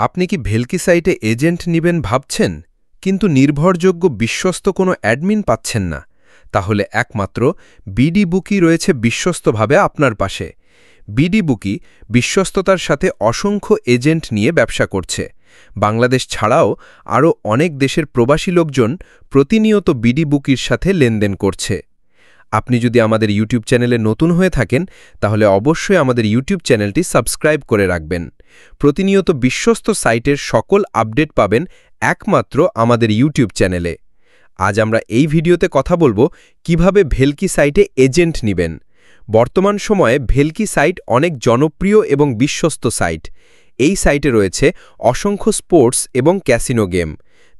আপনি কি ভেলকি সাইটে এজেন্ট নিবেন ভাবছেন, কিন্তু নির্ভরযোগ্য বিশ্বস্ত কোনো অ্যাডমিন পাচ্ছেন না? তাহলে একমাত্র বিডিবুকি রয়েছে বিশ্বস্তভাবে আপনার পাশে। বিডিবুকি বিশ্বস্ততার সাথে অসংখ্য এজেন্ট নিয়ে ব্যবসা করছে। বাংলাদেশ ছাড়াও আরও অনেক দেশের প্রবাসী লোকজন প্রতিনিয়ত বিডিবুকির সাথে লেনদেন করছে। আপনি যদি আমাদের ইউটিউব চ্যানেলে নতুন হয়ে থাকেন, তাহলে অবশ্যই আমাদের ইউটিউব চ্যানেলটি সাবস্ক্রাইব করে রাখবেন। প্রতিনিয়ত বিশ্বস্ত সাইটের সকল আপডেট পাবেন একমাত্র আমাদের ইউটিউব চ্যানেলে। আজ আমরা এই ভিডিওতে কথা বলবো কিভাবে ভেলকি সাইটে এজেন্ট নিবেন। বর্তমান সময়ে ভেলকি সাইট অনেক জনপ্রিয় এবং বিশ্বস্ত সাইট। এই সাইটে রয়েছে অসংখ্য স্পোর্টস এবং ক্যাসিনো গেম।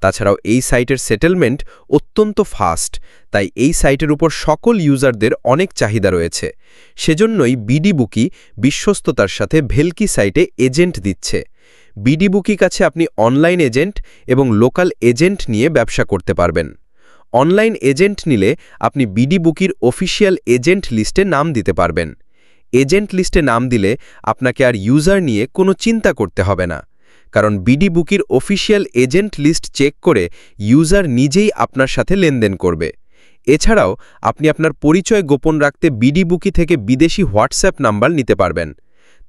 তাছাড়াও এই সাইটের সেটেলমেন্ট অত্যন্ত ফাস্ট, তাই এই সাইটের উপর সকল ইউজারদের অনেক চাহিদা রয়েছে। সেজন্যই বিডিবুকি বিশ্বস্ততার সাথে ভেলকি সাইটে এজেন্ট দিচ্ছে। বিডিবুকি কাছে আপনি অনলাইন এজেন্ট এবং লোকাল এজেন্ট নিয়ে ব্যবসা করতে পারবেন। অনলাইন এজেন্ট নিলে আপনি বিডিবুকির অফিসিয়াল এজেন্ট লিস্টে নাম দিতে পারবেন। এজেন্ট লিস্টে নাম দিলে আপনাকে আর ইউজার নিয়ে কোনো চিন্তা করতে হবে না, কারণ বিডিবুকির অফিসিয়াল এজেন্ট লিস্ট চেক করে ইউজার নিজেই আপনার সাথে লেনদেন করবে। এছাড়াও আপনি আপনার পরিচয় গোপন রাখতে বিডিবুকি থেকে বিদেশি হোয়াটসঅ্যাপ নাম্বার নিতে পারবেন।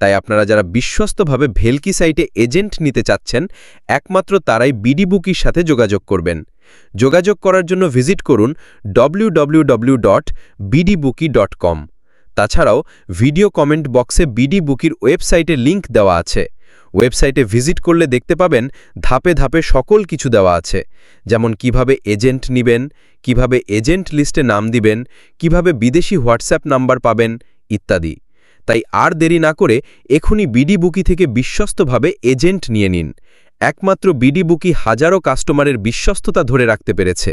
তাই আপনারা যারা বিশ্বস্তভাবে ভেলকি সাইটে এজেন্ট নিতে চাচ্ছেন, একমাত্র তারাই বিডিবুকির সাথে যোগাযোগ করবেন। যোগাযোগ করার জন্য ভিজিট করুন www.bdbookie.com। তাছাড়াও ভিডিও কমেন্ট বক্সে বিডিবুকির ওয়েবসাইটের লিংক দেওয়া আছে। ওয়েবসাইটে ভিজিট করলে দেখতে পাবেন ধাপে ধাপে সকল কিছু দেওয়া আছে, যেমন কিভাবে এজেন্ট নিবেন, কিভাবে এজেন্ট লিস্টে নাম দিবেন, কিভাবে বিদেশি হোয়াটসঅ্যাপ নাম্বার পাবেন ইত্যাদি। তাই আর দেরি না করে এখনই বিডিবুকি থেকে বিশ্বস্তভাবে এজেন্ট নিয়ে নিন। একমাত্র বিডিবুকি হাজারো কাস্টমারের বিশ্বস্ততা ধরে রাখতে পেরেছে।